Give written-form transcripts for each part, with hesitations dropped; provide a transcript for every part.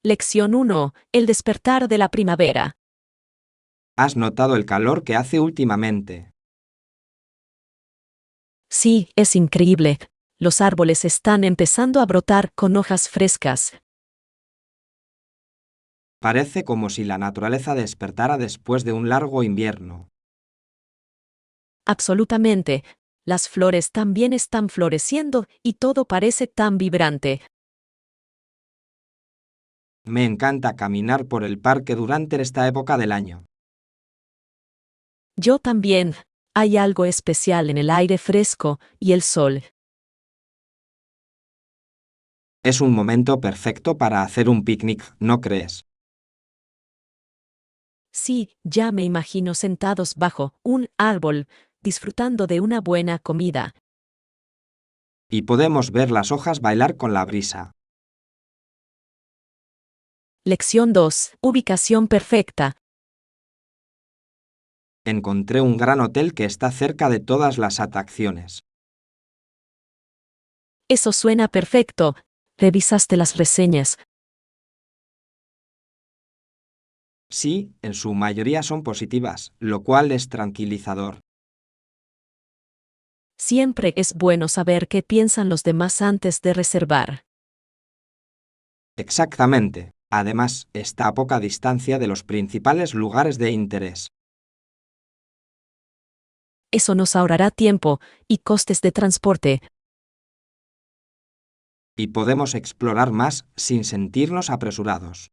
Lección 1. El despertar de la primavera. ¿Has notado el calor que hace últimamente? Sí, es increíble. Los árboles están empezando a brotar con hojas frescas. Parece como si la naturaleza despertara después de un largo invierno. Absolutamente. Las flores también están floreciendo y todo parece tan vibrante. Me encanta caminar por el parque durante esta época del año. Yo también. Hay algo especial en el aire fresco y el sol. Es un momento perfecto para hacer un picnic, ¿no crees? Sí, ya me imagino sentados bajo un árbol, disfrutando de una buena comida. Y podemos ver las hojas bailar con la brisa. Lección 2. Ubicación perfecta. Encontré un gran hotel que está cerca de todas las atracciones. Eso suena perfecto. ¿Revisaste las reseñas? Sí, en su mayoría son positivas, lo cual es tranquilizador. Siempre es bueno saber qué piensan los demás antes de reservar. Exactamente. Además, está a poca distancia de los principales lugares de interés. Eso nos ahorrará tiempo y costes de transporte. Y podemos explorar más sin sentirnos apresurados.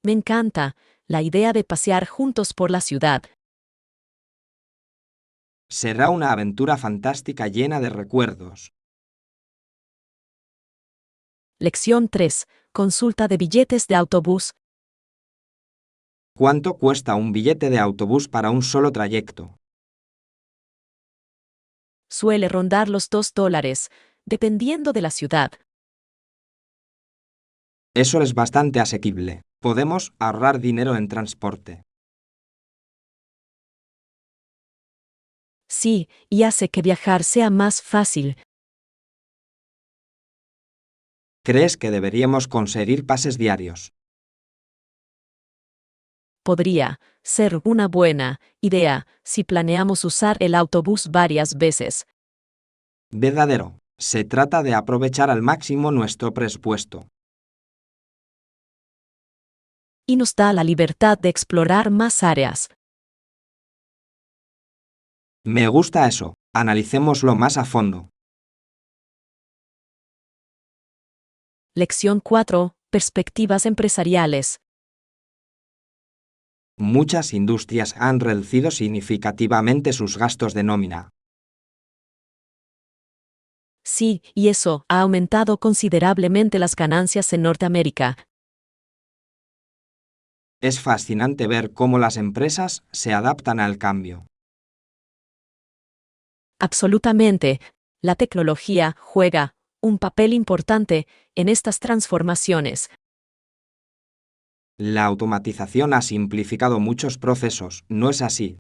Me encanta la idea de pasear juntos por la ciudad. Será una aventura fantástica llena de recuerdos. Lección 3. Consulta de billetes de autobús. ¿Cuánto cuesta un billete de autobús para un solo trayecto? Suele rondar los $2, dependiendo de la ciudad. Eso es bastante asequible. Podemos ahorrar dinero en transporte. Sí, y hace que viajar sea más fácil. ¿Crees que deberíamos conseguir pases diarios? Podría ser una buena idea si planeamos usar el autobús varias veces. Verdadero. Se trata de aprovechar al máximo nuestro presupuesto. Y nos da la libertad de explorar más áreas. Me gusta eso. Analicémoslo más a fondo. Lección 4. Perspectivas empresariales. Muchas industrias han reducido significativamente sus gastos de nómina. Sí, y eso ha aumentado considerablemente las ganancias en Norteamérica. Es fascinante ver cómo las empresas se adaptan al cambio. Absolutamente. La tecnología juega un papel importante en estas transformaciones. La automatización ha simplificado muchos procesos, ¿no es así?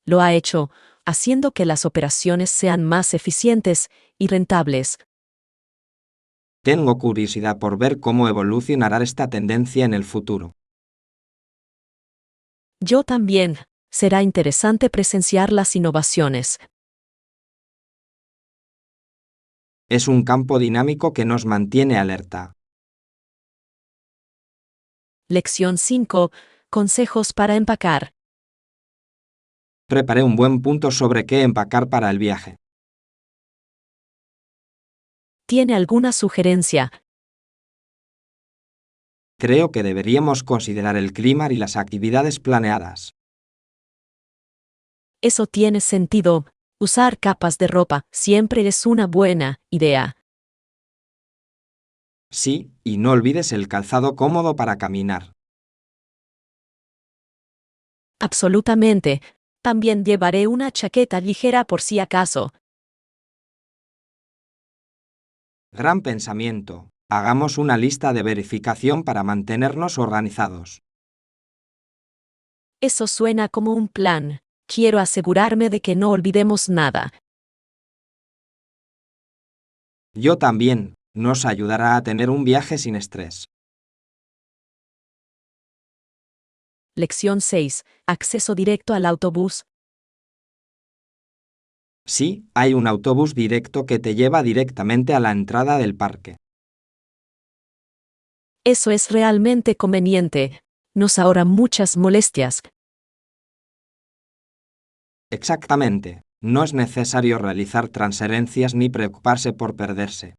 Lo ha hecho, haciendo que las operaciones sean más eficientes y rentables. Tengo curiosidad por ver cómo evolucionará esta tendencia en el futuro. Yo también. Será interesante presenciar las innovaciones. Es un campo dinámico que nos mantiene alerta. Lección 5. Consejos para empacar. Preparé un buen punto sobre qué empacar para el viaje. ¿Tiene alguna sugerencia? Creo que deberíamos considerar el clima y las actividades planeadas. Eso tiene sentido. Usar capas de ropa siempre es una buena idea. Sí, y no olvides el calzado cómodo para caminar. Absolutamente. También llevaré una chaqueta ligera por si acaso. Gran pensamiento. Hagamos una lista de verificación para mantenernos organizados. Eso suena como un plan. Quiero asegurarme de que no olvidemos nada. Yo también. Nos ayudará a tener un viaje sin estrés. Lección 6. Acceso directo al autobús. Sí, hay un autobús directo que te lleva directamente a la entrada del parque. Eso es realmente conveniente. Nos ahorra muchas molestias. Exactamente. No es necesario realizar transferencias ni preocuparse por perderse.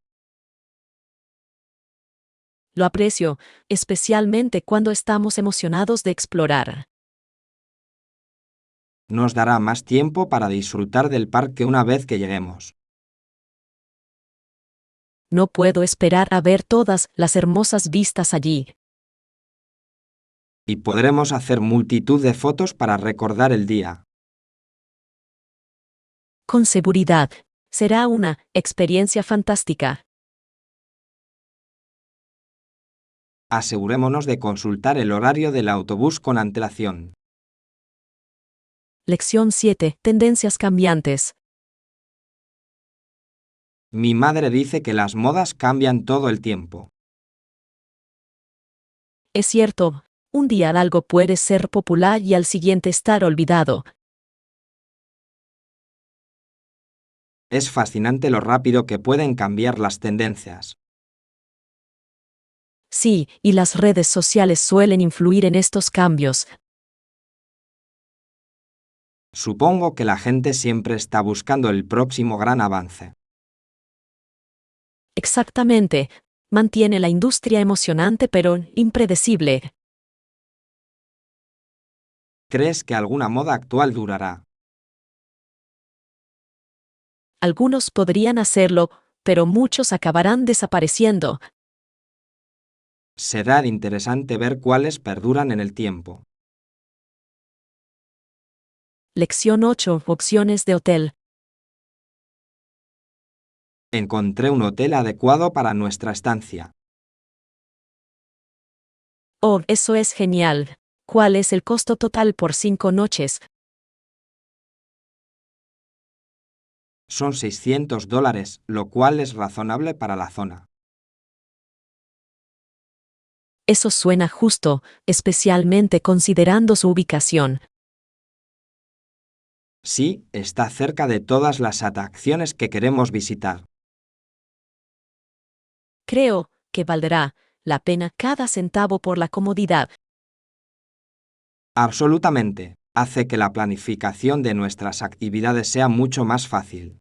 Lo aprecio, especialmente cuando estamos emocionados de explorar. Nos dará más tiempo para disfrutar del parque una vez que lleguemos. No puedo esperar a ver todas las hermosas vistas allí. Y podremos hacer multitud de fotos para recordar el día. Con seguridad, será una experiencia fantástica. Asegurémonos de consultar el horario del autobús con antelación. Lección 7. Tendencias cambiantes. Mi madre dice que las modas cambian todo el tiempo. Es cierto, un día algo puede ser popular y al siguiente estar olvidado. Es fascinante lo rápido que pueden cambiar las tendencias. Sí, y las redes sociales suelen influir en estos cambios. Supongo que la gente siempre está buscando el próximo gran avance. Exactamente. Mantiene la industria emocionante pero impredecible. ¿Crees que alguna moda actual durará? Algunos podrían hacerlo, pero muchos acabarán desapareciendo. Será interesante ver cuáles perduran en el tiempo. Lección 8. Opciones de hotel. Encontré un hotel adecuado para nuestra estancia. Oh, eso es genial. ¿Cuál es el costo total por 5 noches? Son $600, lo cual es razonable para la zona. Eso suena justo, especialmente considerando su ubicación. Sí, está cerca de todas las atracciones que queremos visitar. Creo que valdrá la pena cada centavo por la comodidad. Absolutamente. Hace que la planificación de nuestras actividades sea mucho más fácil.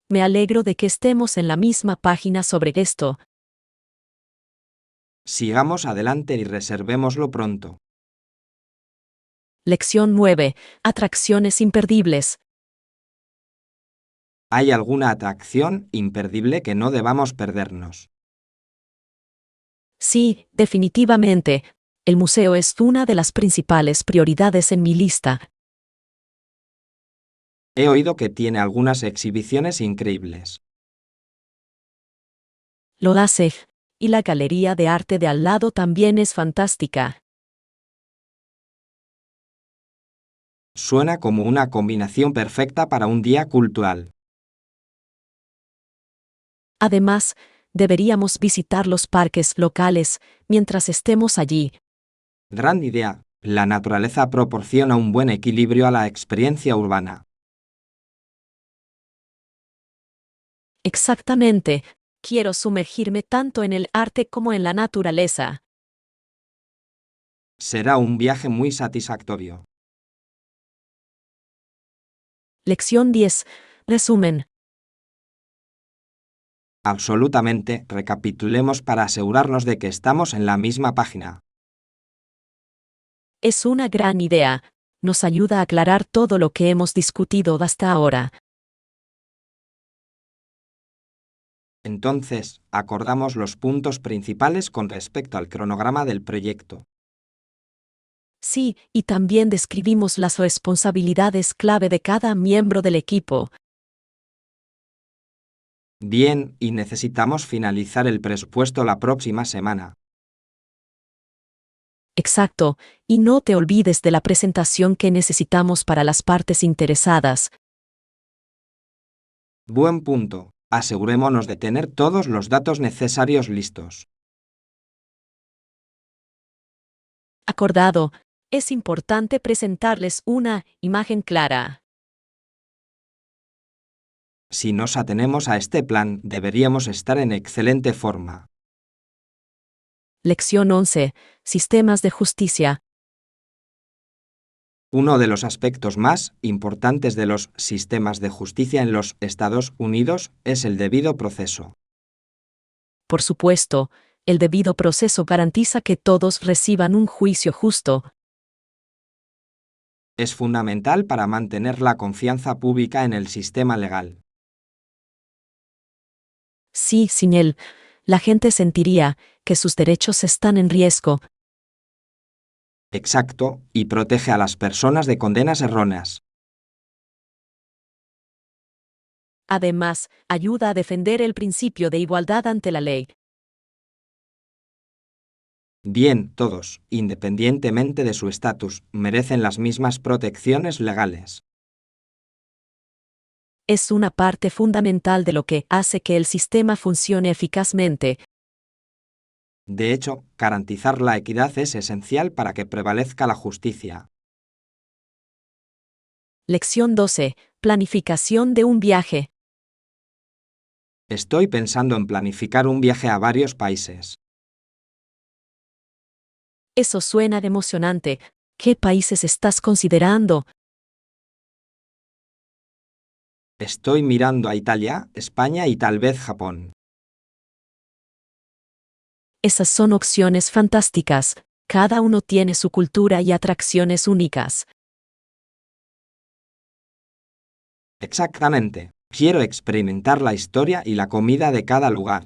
Me alegro de que estemos en la misma página sobre esto. Sigamos adelante y reservémoslo pronto. Lección 9. Atracciones imperdibles. ¿Hay alguna atracción imperdible que no debamos perdernos? Sí, definitivamente. El museo es una de las principales prioridades en mi lista. He oído que tiene algunas exhibiciones increíbles. Lo hace. Y la galería de arte de al lado también es fantástica. Suena como una combinación perfecta para un día cultural. Además, deberíamos visitar los parques locales mientras estemos allí. Gran idea. La naturaleza proporciona un buen equilibrio a la experiencia urbana. Exactamente. Quiero sumergirme tanto en el arte como en la naturaleza. Será un viaje muy satisfactorio. Lección 10. Resumen. Absolutamente, recapitulemos para asegurarnos de que estamos en la misma página. Es una gran idea. Nos ayuda a aclarar todo lo que hemos discutido hasta ahora. Entonces, acordamos los puntos principales con respecto al cronograma del proyecto. Sí, y también describimos las responsabilidades clave de cada miembro del equipo. Bien, y necesitamos finalizar el presupuesto la próxima semana. Exacto, y no te olvides de la presentación que necesitamos para las partes interesadas. Buen punto. Asegurémonos de tener todos los datos necesarios listos. Acordado. Es importante presentarles una imagen clara. Si nos atenemos a este plan, deberíamos estar en excelente forma. Lección 11. Sistemas de justicia. Uno de los aspectos más importantes de los sistemas de justicia en los Estados Unidos es el debido proceso. Por supuesto, el debido proceso garantiza que todos reciban un juicio justo. Es fundamental para mantener la confianza pública en el sistema legal. Sí, sin él, la gente sentiría que sus derechos están en riesgo. Exacto, y protege a las personas de condenas erróneas. Además, ayuda a defender el principio de igualdad ante la ley. Bien, todos, independientemente de su estatus, merecen las mismas protecciones legales. Es una parte fundamental de lo que hace que el sistema funcione eficazmente. De hecho, garantizar la equidad es esencial para que prevalezca la justicia. Lección 12. Planificación de un viaje. Estoy pensando en planificar un viaje a varios países. Eso suena emocionante. ¿Qué países estás considerando? Estoy mirando a Italia, España y tal vez Japón. Esas son opciones fantásticas. Cada uno tiene su cultura y atracciones únicas. Exactamente. Quiero experimentar la historia y la comida de cada lugar.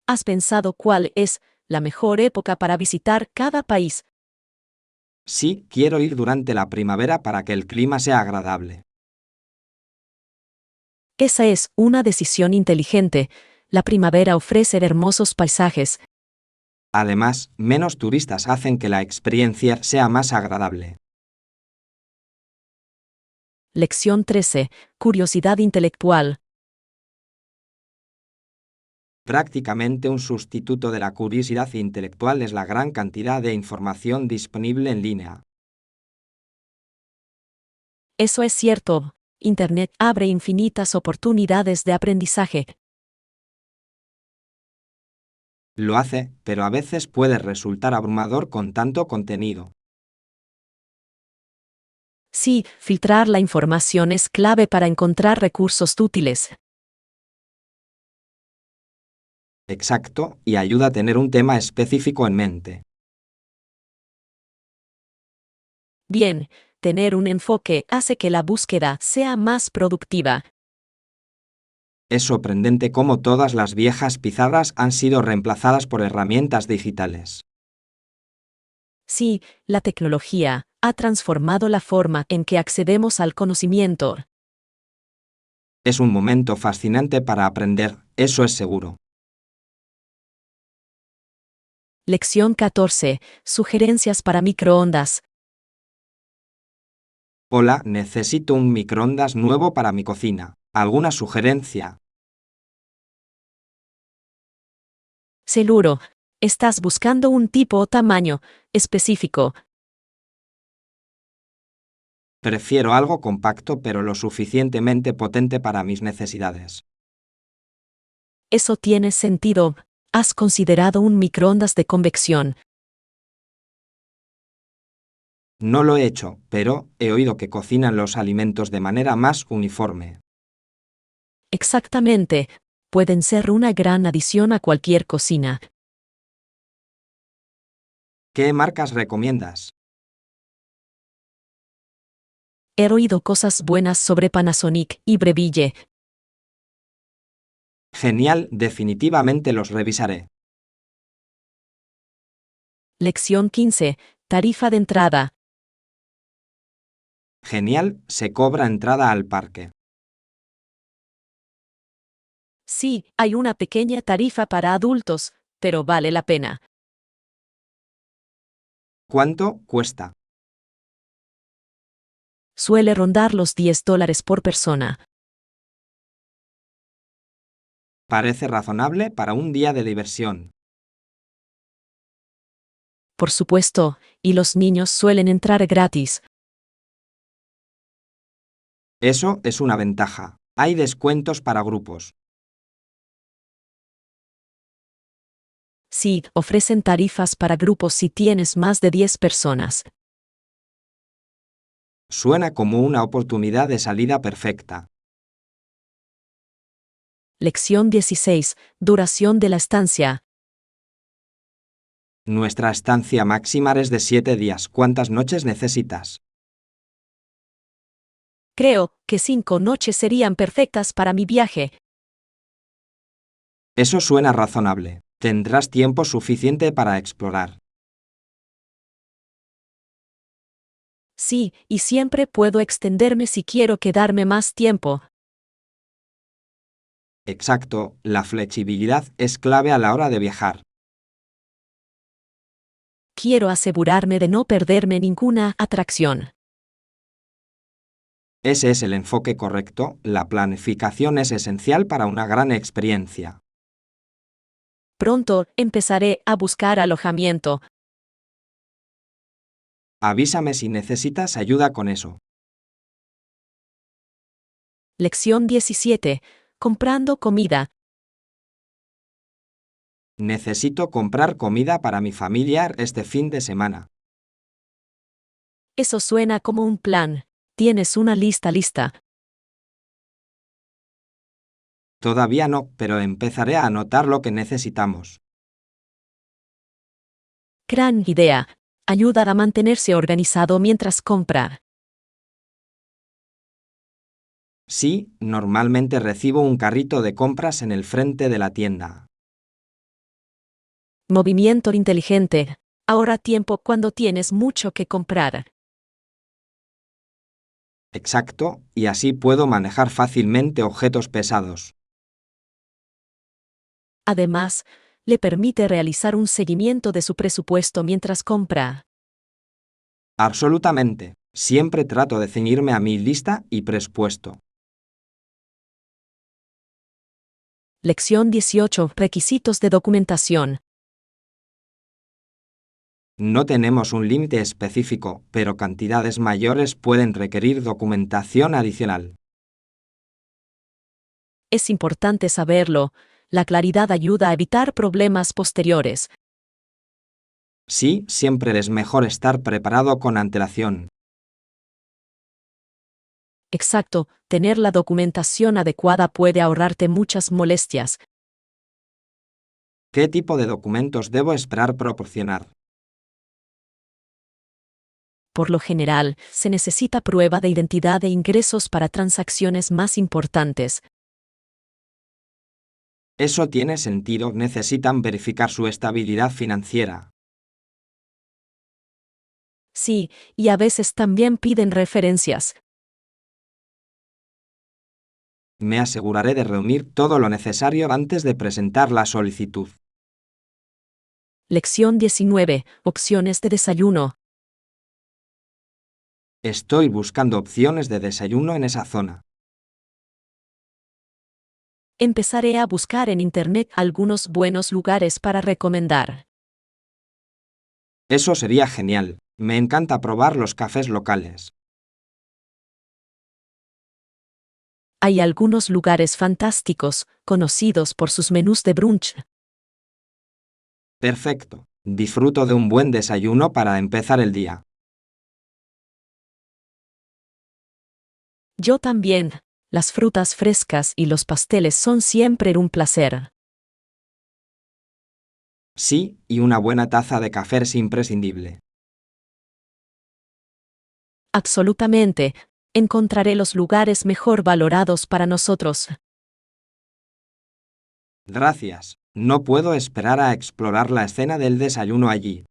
¿Has pensado cuál es la mejor época para visitar cada país? Sí, quiero ir durante la primavera para que el clima sea agradable. Esa es una decisión inteligente. La primavera ofrece hermosos paisajes. Además, menos turistas hacen que la experiencia sea más agradable. Lección 13. Curiosidad intelectual. Prácticamente un sustituto de la curiosidad intelectual es la gran cantidad de información disponible en línea. Eso es cierto. Internet abre infinitas oportunidades de aprendizaje. Lo hace, pero a veces puede resultar abrumador con tanto contenido. Sí, filtrar la información es clave para encontrar recursos útiles. Exacto, y ayuda a tener un tema específico en mente. Bien, tener un enfoque hace que la búsqueda sea más productiva. Es sorprendente cómo todas las viejas pizarras han sido reemplazadas por herramientas digitales. Sí, la tecnología ha transformado la forma en que accedemos al conocimiento. Es un momento fascinante para aprender, eso es seguro. Lección 14. Sugerencias para microondas. Hola, necesito un microondas nuevo para mi cocina. ¿Alguna sugerencia? Seguro, estás buscando un tipo o tamaño específico. Prefiero algo compacto pero lo suficientemente potente para mis necesidades. Eso tiene sentido. ¿Has considerado un microondas de convección? No lo he hecho, pero he oído que cocinan los alimentos de manera más uniforme. Exactamente. Pueden ser una gran adición a cualquier cocina. ¿Qué marcas recomiendas? He oído cosas buenas sobre Panasonic y Breville. Genial, definitivamente los revisaré. Lección 15. Tarifa de entrada. Genial, se cobra entrada al parque. Sí, hay una pequeña tarifa para adultos, pero vale la pena. ¿Cuánto cuesta? Suele rondar los $10 por persona. Parece razonable para un día de diversión. Por supuesto, y los niños suelen entrar gratis. Eso es una ventaja. Hay descuentos para grupos. Sí, ofrecen tarifas para grupos si tienes más de 10 personas. Suena como una oportunidad de salida perfecta. Lección 16. Duración de la estancia. Nuestra estancia máxima es de 7 días. ¿Cuántas noches necesitas? Creo que 5 noches serían perfectas para mi viaje. Eso suena razonable. Tendrás tiempo suficiente para explorar. Sí, y siempre puedo extenderme si quiero quedarme más tiempo. Exacto, la flexibilidad es clave a la hora de viajar. Quiero asegurarme de no perderme ninguna atracción. Ese es el enfoque correcto. La planificación es esencial para una gran experiencia. Pronto empezaré a buscar alojamiento. Avísame si necesitas ayuda con eso. Lección 17. Comprando comida. Necesito comprar comida para mi familia este fin de semana. Eso suena como un plan. ¿Tienes una lista lista? Todavía no, pero empezaré a anotar lo que necesitamos. Gran idea. Ayuda a mantenerse organizado mientras compra. Sí, normalmente recibo un carrito de compras en el frente de la tienda. Movimiento inteligente. Ahorra tiempo cuando tienes mucho que comprar. Exacto, y así puedo manejar fácilmente objetos pesados. Además, le permite realizar un seguimiento de su presupuesto mientras compra. Absolutamente. Siempre trato de ceñirme a mi lista y presupuesto. Lección 18. Requisitos de documentación. No tenemos un límite específico, pero cantidades mayores pueden requerir documentación adicional. Es importante saberlo. La claridad ayuda a evitar problemas posteriores. Sí, siempre es mejor estar preparado con antelación. Exacto, tener la documentación adecuada puede ahorrarte muchas molestias. ¿Qué tipo de documentos debo esperar proporcionar? Por lo general, se necesita prueba de identidad e ingresos para transacciones más importantes. Eso tiene sentido, necesitan verificar su estabilidad financiera. Sí, y a veces también piden referencias. Me aseguraré de reunir todo lo necesario antes de presentar la solicitud. Lección 19. Opciones de desayuno. Estoy buscando opciones de desayuno en esa zona. Empezaré a buscar en Internet algunos buenos lugares para recomendar. Eso sería genial. Me encanta probar los cafés locales. Hay algunos lugares fantásticos, conocidos por sus menús de brunch. Perfecto. Disfruto de un buen desayuno para empezar el día. Yo también. Las frutas frescas y los pasteles son siempre un placer. Sí, y una buena taza de café es imprescindible. Absolutamente. Encontraré los lugares mejor valorados para nosotros. Gracias. No puedo esperar a explorar la escena del desayuno allí.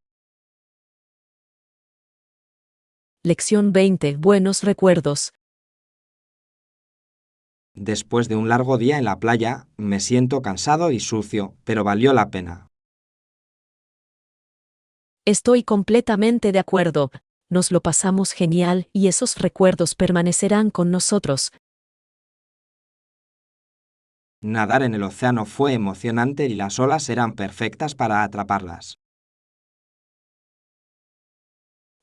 Lección 20. Buenos recuerdos. Después de un largo día en la playa, me siento cansado y sucio, pero valió la pena. Estoy completamente de acuerdo. Nos lo pasamos genial y esos recuerdos permanecerán con nosotros. Nadar en el océano fue emocionante y las olas eran perfectas para atraparlas.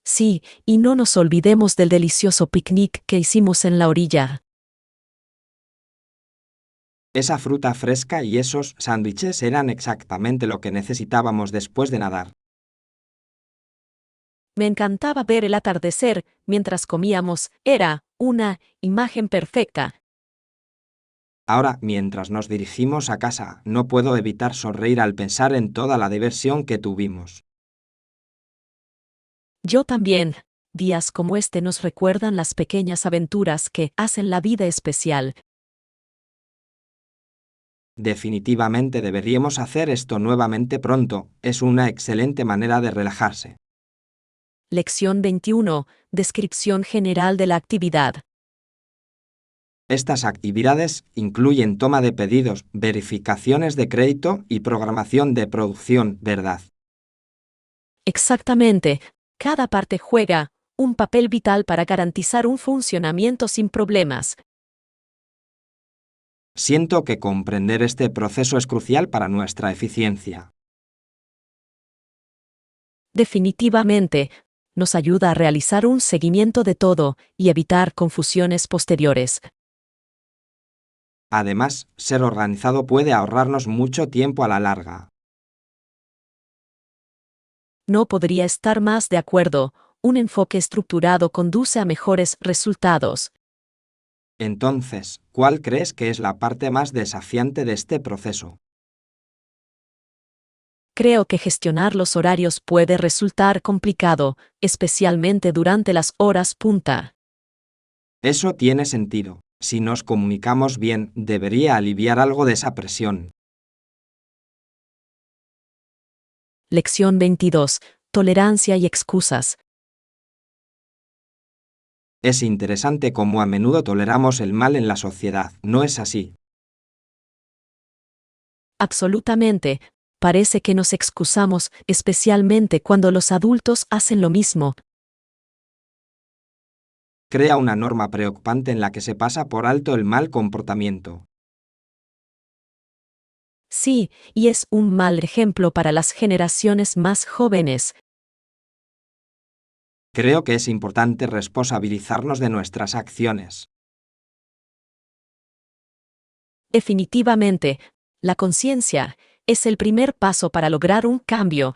Sí, y no nos olvidemos del delicioso picnic que hicimos en la orilla. Esa fruta fresca y esos sándwiches eran exactamente lo que necesitábamos después de nadar. Me encantaba ver el atardecer mientras comíamos, era una imagen perfecta. Ahora, mientras nos dirigimos a casa, no puedo evitar sonreír al pensar en toda la diversión que tuvimos. Yo también. Días como este nos recuerdan las pequeñas aventuras que hacen la vida especial. Definitivamente deberíamos hacer esto nuevamente pronto, es una excelente manera de relajarse. Lección 21. Descripción general de la actividad. Estas actividades incluyen toma de pedidos, verificaciones de crédito y programación de producción, ¿verdad? Exactamente. Cada parte juega un papel vital para garantizar un funcionamiento sin problemas. Siento que comprender este proceso es crucial para nuestra eficiencia. Definitivamente, nos ayuda a realizar un seguimiento de todo y evitar confusiones posteriores. Además, ser organizado puede ahorrarnos mucho tiempo a la larga. No podría estar más de acuerdo. Un enfoque estructurado conduce a mejores resultados. Entonces, ¿cuál crees que es la parte más desafiante de este proceso? Creo que gestionar los horarios puede resultar complicado, especialmente durante las horas punta. Eso tiene sentido. Si nos comunicamos bien, debería aliviar algo de esa presión. Lección 22. Tolerancia y excusas. Es interesante cómo a menudo toleramos el mal en la sociedad, ¿no es así? Absolutamente. Parece que nos excusamos, especialmente cuando los adultos hacen lo mismo. Crea una norma preocupante en la que se pasa por alto el mal comportamiento. Sí, y es un mal ejemplo para las generaciones más jóvenes. Creo que es importante responsabilizarnos de nuestras acciones. Definitivamente, la conciencia es el primer paso para lograr un cambio.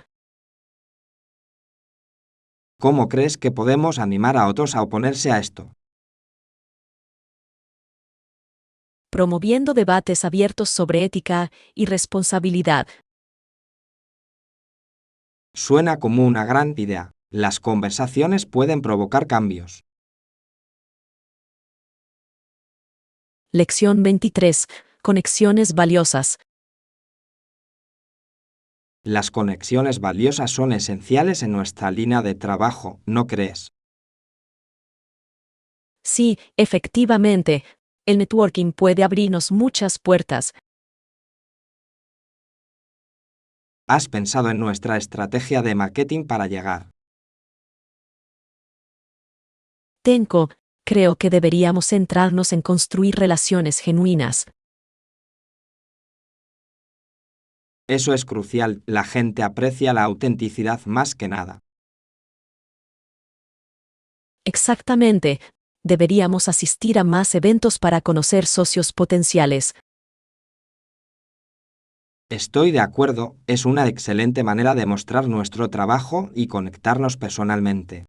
¿Cómo crees que podemos animar a otros a oponerse a esto? Promoviendo debates abiertos sobre ética y responsabilidad. Suena como una gran idea. Las conversaciones pueden provocar cambios. Lección 23. Conexiones valiosas. Las conexiones valiosas son esenciales en nuestra línea de trabajo, ¿no crees? Sí, efectivamente, el networking puede abrirnos muchas puertas. ¿Has pensado en nuestra estrategia de marketing para llegar? Tenko, creo que deberíamos centrarnos en construir relaciones genuinas. Eso es crucial, la gente aprecia la autenticidad más que nada. Exactamente. Deberíamos asistir a más eventos para conocer socios potenciales. Estoy de acuerdo, es una excelente manera de mostrar nuestro trabajo y conectarnos personalmente.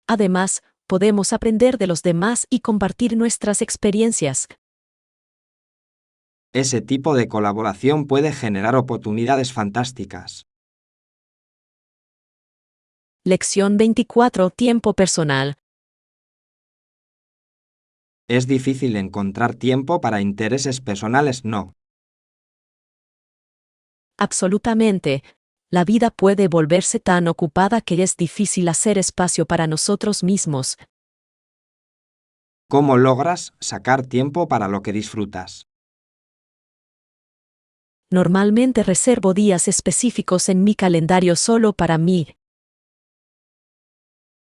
Además, podemos aprender de los demás y compartir nuestras experiencias. Ese tipo de colaboración puede generar oportunidades fantásticas. Lección 24. Tiempo personal. Es difícil encontrar tiempo para intereses personales, no. Absolutamente. La vida puede volverse tan ocupada que es difícil hacer espacio para nosotros mismos. ¿Cómo logras sacar tiempo para lo que disfrutas? Normalmente reservo días específicos en mi calendario solo para mí.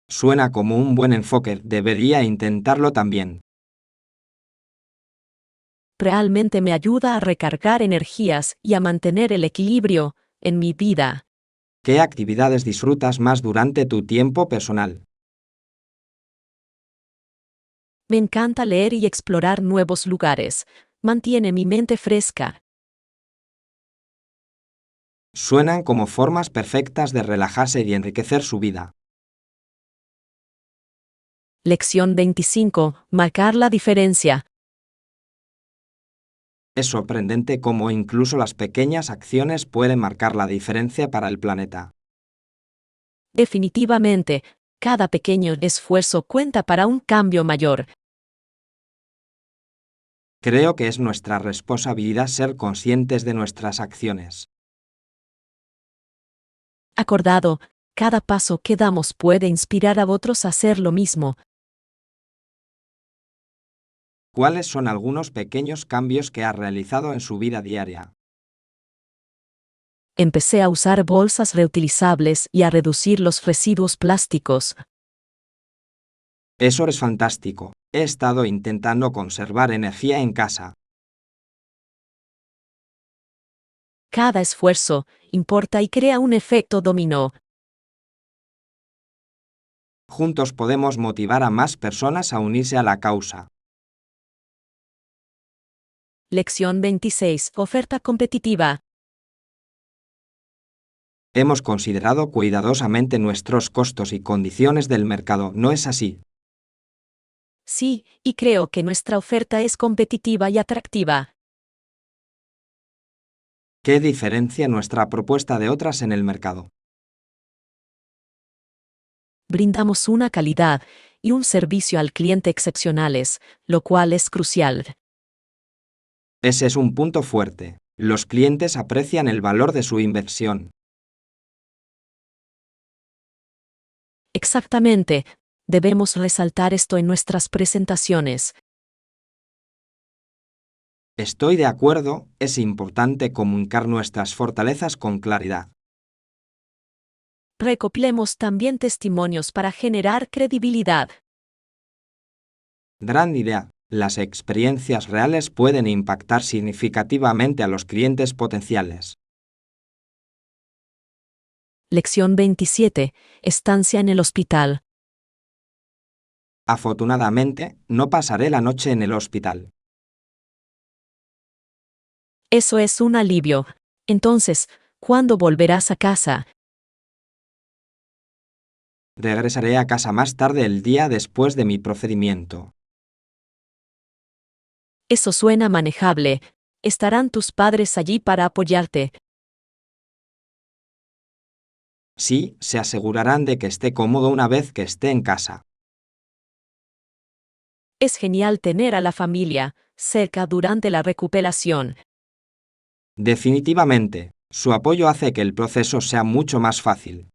Suena como un buen enfoque, debería intentarlo también. Realmente me ayuda a recargar energías y a mantener el equilibrio en mi vida. ¿Qué actividades disfrutas más durante tu tiempo personal? Me encanta leer y explorar nuevos lugares. Mantiene mi mente fresca. Suenan como formas perfectas de relajarse y enriquecer su vida. Lección 25. Marcar la diferencia. Es sorprendente cómo incluso las pequeñas acciones pueden marcar la diferencia para el planeta. Definitivamente, cada pequeño esfuerzo cuenta para un cambio mayor. Creo que es nuestra responsabilidad ser conscientes de nuestras acciones. Acordado, cada paso que damos puede inspirar a otros a hacer lo mismo. ¿Cuáles son algunos pequeños cambios que ha realizado en su vida diaria? Empecé a usar bolsas reutilizables y a reducir los residuos plásticos. Eso es fantástico. He estado intentando conservar energía en casa. Cada esfuerzo importa y crea un efecto dominó. Juntos podemos motivar a más personas a unirse a la causa. Lección 26. Oferta competitiva. Hemos considerado cuidadosamente nuestros costos y condiciones del mercado, ¿no es así? Sí, y creo que nuestra oferta es competitiva y atractiva. ¿Qué diferencia nuestra propuesta de otras en el mercado? Brindamos una calidad y un servicio al cliente excepcionales, lo cual es crucial. Ese es un punto fuerte. Los clientes aprecian el valor de su inversión. Exactamente. Debemos resaltar esto en nuestras presentaciones. Estoy de acuerdo, es importante comunicar nuestras fortalezas con claridad. Recopilemos también testimonios para generar credibilidad. Gran idea. Las experiencias reales pueden impactar significativamente a los clientes potenciales. Lección 27. Estancia en el hospital. Afortunadamente, no pasaré la noche en el hospital. Eso es un alivio. Entonces, ¿cuándo volverás a casa? Regresaré a casa más tarde el día después de mi procedimiento. Eso suena manejable. ¿Estarán tus padres allí para apoyarte? Sí, se asegurarán de que esté cómodo una vez que esté en casa. Es genial tener a la familia cerca durante la recuperación. Definitivamente, su apoyo hace que el proceso sea mucho más fácil.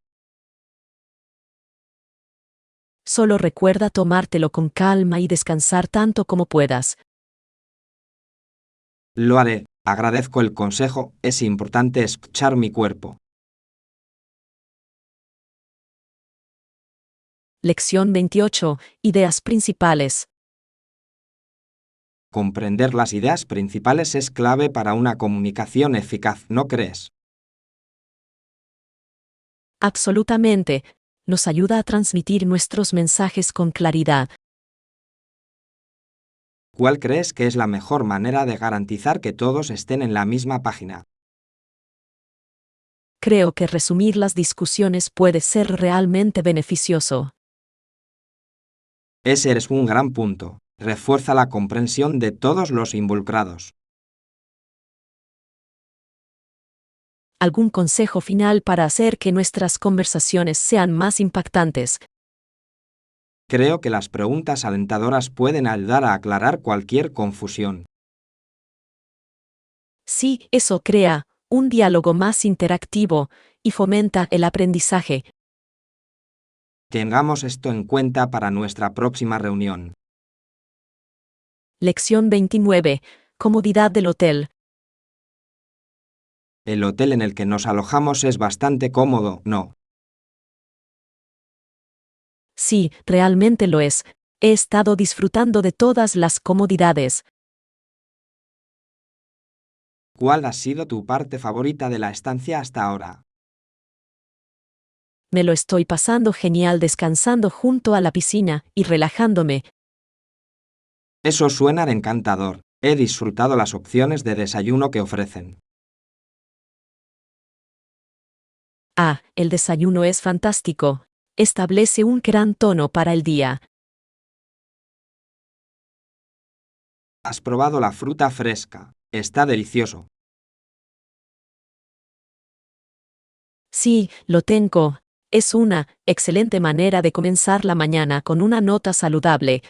Solo recuerda tomártelo con calma y descansar tanto como puedas. Lo haré. Agradezco el consejo, es importante escuchar mi cuerpo. Lección 28. Ideas principales. Comprender las ideas principales es clave para una comunicación eficaz, ¿no crees? Absolutamente. Nos ayuda a transmitir nuestros mensajes con claridad. ¿Cuál crees que es la mejor manera de garantizar que todos estén en la misma página? Creo que resumir las discusiones puede ser realmente beneficioso. Ese es un gran punto. Refuerza la comprensión de todos los involucrados. ¿Algún consejo final para hacer que nuestras conversaciones sean más impactantes? Creo que las preguntas alentadoras pueden ayudar a aclarar cualquier confusión. Sí, eso crea un diálogo más interactivo y fomenta el aprendizaje. Tengamos esto en cuenta para nuestra próxima reunión. Lección 29. Comodidad del hotel. El hotel en el que nos alojamos es bastante cómodo, ¿no? Sí, realmente lo es. He estado disfrutando de todas las comodidades. ¿Cuál ha sido tu parte favorita de la estancia hasta ahora? Me lo estoy pasando genial descansando junto a la piscina y relajándome. Eso suena encantador. He disfrutado las opciones de desayuno que ofrecen. Ah, el desayuno es fantástico. Establece un gran tono para el día. ¿Has probado la fruta fresca? Está delicioso. Sí, lo tengo. Es una excelente manera de comenzar la mañana con una nota saludable.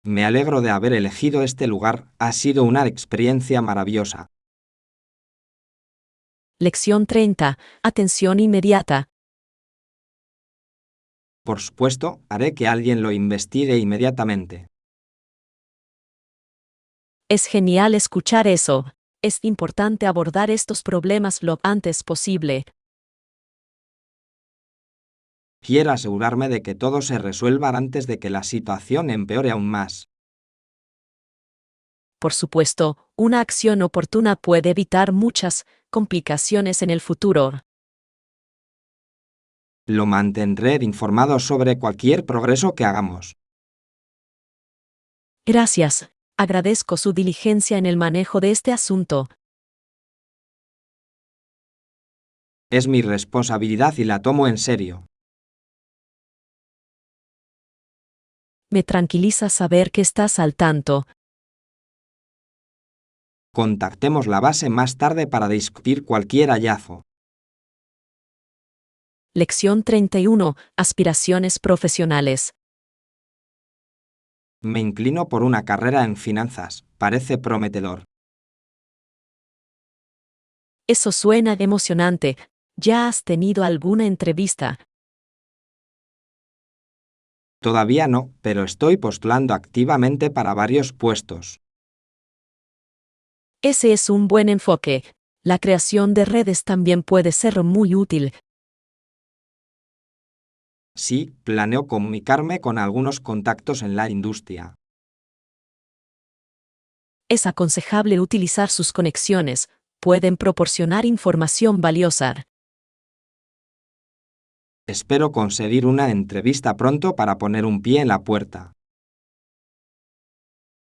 Me alegro de haber elegido este lugar. Ha sido una experiencia maravillosa. Lección 30. Atención inmediata. Por supuesto, haré que alguien lo investigue inmediatamente. Es genial escuchar eso. Es importante abordar estos problemas lo antes posible. Quiero asegurarme de que todo se resuelva antes de que la situación empeore aún más. Por supuesto, una acción oportuna puede evitar muchas complicaciones en el futuro. Lo mantendré informado sobre cualquier progreso que hagamos. Gracias. Agradezco su diligencia en el manejo de este asunto. Es mi responsabilidad y la tomo en serio. Me tranquiliza saber que estás al tanto. Contactemos la base más tarde para discutir cualquier hallazgo. Lección 31. Aspiraciones profesionales. Me inclino por una carrera en finanzas. Parece prometedor. Eso suena emocionante. ¿Ya has tenido alguna entrevista? Todavía no, pero estoy postulando activamente para varios puestos. Ese es un buen enfoque. La creación de redes también puede ser muy útil. Sí, planeo comunicarme con algunos contactos en la industria. Es aconsejable utilizar sus conexiones. Pueden proporcionar información valiosa. Espero conseguir una entrevista pronto para poner un pie en la puerta.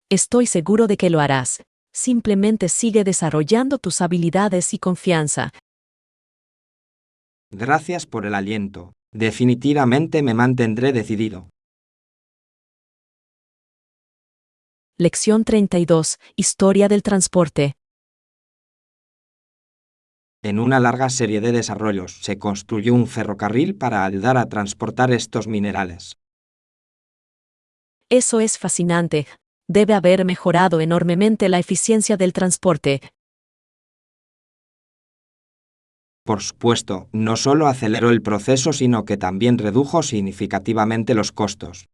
Estoy seguro de que lo harás. Simplemente sigue desarrollando tus habilidades y confianza. Gracias por el aliento. Definitivamente me mantendré decidido. Lección 32. Historia del transporte. En una larga serie de desarrollos se construyó un ferrocarril para ayudar a transportar estos minerales. Eso es fascinante. Debe haber mejorado enormemente la eficiencia del transporte. Por supuesto, no solo aceleró el proceso, sino que también redujo significativamente los costos.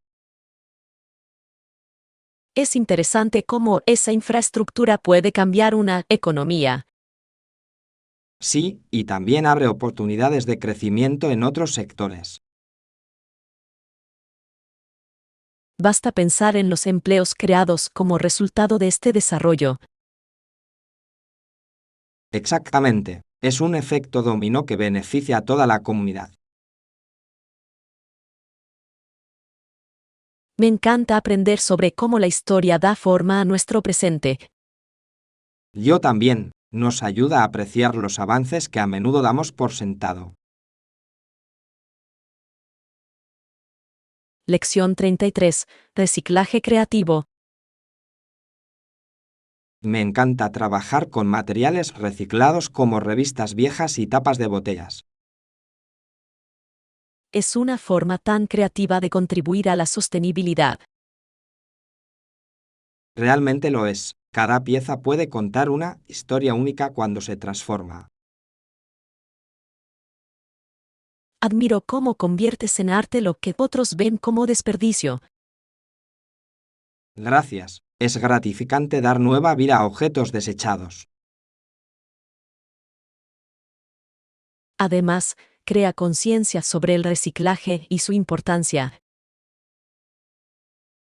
Es interesante cómo esa infraestructura puede cambiar una economía. Sí, y también abre oportunidades de crecimiento en otros sectores. Basta pensar en los empleos creados como resultado de este desarrollo. Exactamente, es un efecto dominó que beneficia a toda la comunidad. Me encanta aprender sobre cómo la historia da forma a nuestro presente. Yo también, nos ayuda a apreciar los avances que a menudo damos por sentado. Lección 33. Reciclaje creativo. Me encanta trabajar con materiales reciclados como revistas viejas y tapas de botellas. Es una forma tan creativa de contribuir a la sostenibilidad. Realmente lo es. Cada pieza puede contar una historia única cuando se transforma. Admiro cómo conviertes en arte lo que otros ven como desperdicio. Gracias. Es gratificante dar nueva vida a objetos desechados. Además, crea conciencia sobre el reciclaje y su importancia.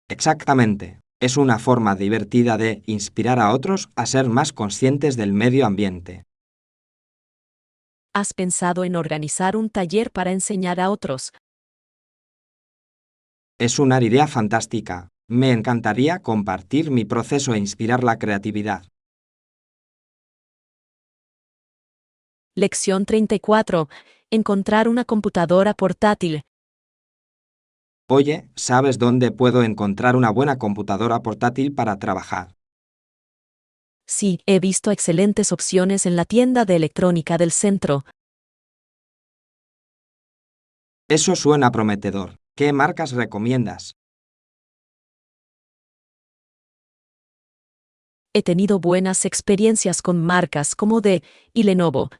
Exactamente. Es una forma divertida de inspirar a otros a ser más conscientes del medio ambiente. ¿Has pensado en organizar un taller para enseñar a otros? Es una idea fantástica. Me encantaría compartir mi proceso e inspirar la creatividad. Lección 34. Encontrar una computadora portátil. Oye, ¿sabes dónde puedo encontrar una buena computadora portátil para trabajar? Sí, he visto excelentes opciones en la tienda de electrónica del centro. Eso suena prometedor. ¿Qué marcas recomiendas? He tenido buenas experiencias con marcas como Dell y Lenovo.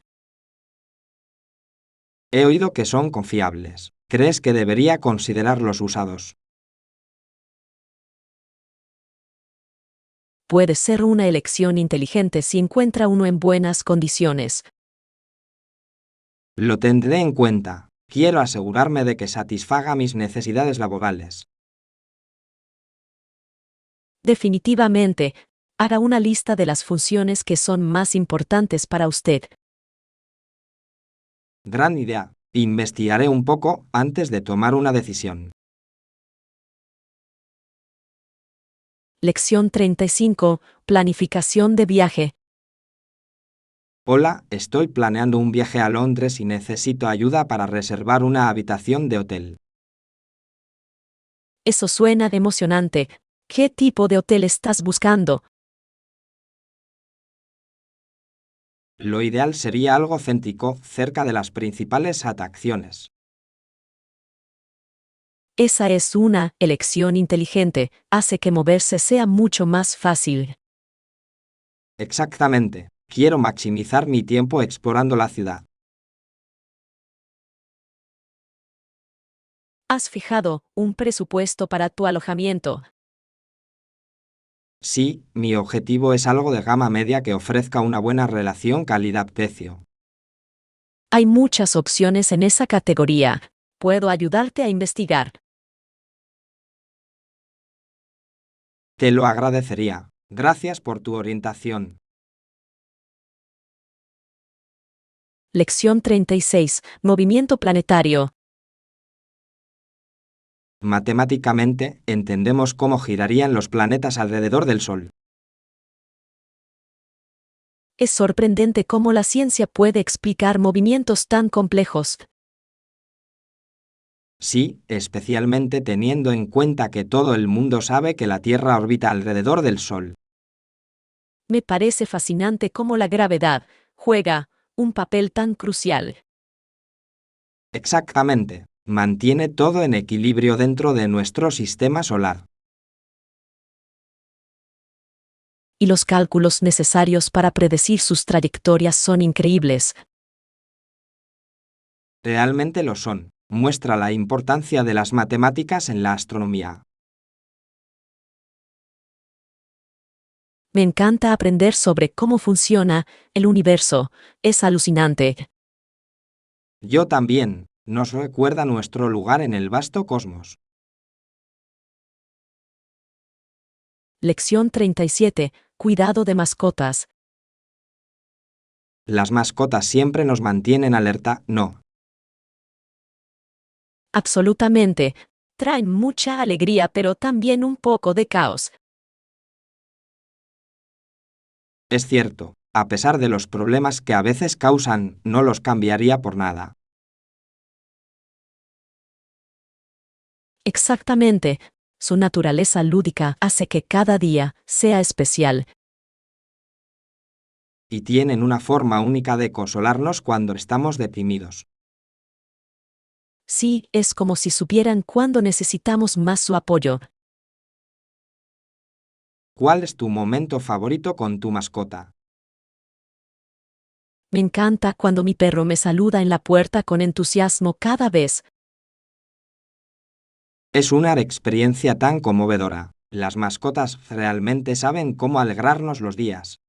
He oído que son confiables. ¿Crees que debería considerar los usados? Puede ser una elección inteligente si encuentra uno en buenas condiciones. Lo tendré en cuenta. Quiero asegurarme de que satisfaga mis necesidades laborales. Definitivamente, haga una lista de las funciones que son más importantes para usted. Gran idea. Investigaré un poco antes de tomar una decisión. Lección 35. Planificación de viaje. Hola, estoy planeando un viaje a Londres y necesito ayuda para reservar una habitación de hotel. Eso suena emocionante. ¿Qué tipo de hotel estás buscando? Lo ideal sería algo céntrico, cerca de las principales atracciones. Esa es una elección inteligente. Hace que moverse sea mucho más fácil. Exactamente. Quiero maximizar mi tiempo explorando la ciudad. ¿Has fijado un presupuesto para tu alojamiento? Sí, mi objetivo es algo de gama media que ofrezca una buena relación calidad-precio. Hay muchas opciones en esa categoría. Puedo ayudarte a investigar. Te lo agradecería. Gracias por tu orientación. Lección 36. Movimiento planetario. Matemáticamente, entendemos cómo girarían los planetas alrededor del Sol. Es sorprendente cómo la ciencia puede explicar movimientos tan complejos. Sí, especialmente teniendo en cuenta que todo el mundo sabe que la Tierra orbita alrededor del Sol. Me parece fascinante cómo la gravedad juega un papel tan crucial. Exactamente. Mantiene todo en equilibrio dentro de nuestro sistema solar. Y los cálculos necesarios para predecir sus trayectorias son increíbles. Realmente lo son. Muestra la importancia de las matemáticas en la astronomía. Me encanta aprender sobre cómo funciona el universo. Es alucinante. Yo también. Nos recuerda nuestro lugar en el vasto cosmos. Lección 37. Cuidado de mascotas. Las mascotas siempre nos mantienen alerta, ¿no? Absolutamente. Traen mucha alegría pero también un poco de caos. Es cierto. A pesar de los problemas que a veces causan, no los cambiaría por nada. Exactamente. Su naturaleza lúdica hace que cada día sea especial. Y tienen una forma única de consolarnos cuando estamos deprimidos. Sí, es como si supieran cuándo necesitamos más su apoyo. ¿Cuál es tu momento favorito con tu mascota? Me encanta cuando mi perro me saluda en la puerta con entusiasmo cada vez. Es una experiencia tan conmovedora. Las mascotas realmente saben cómo alegrarnos los días.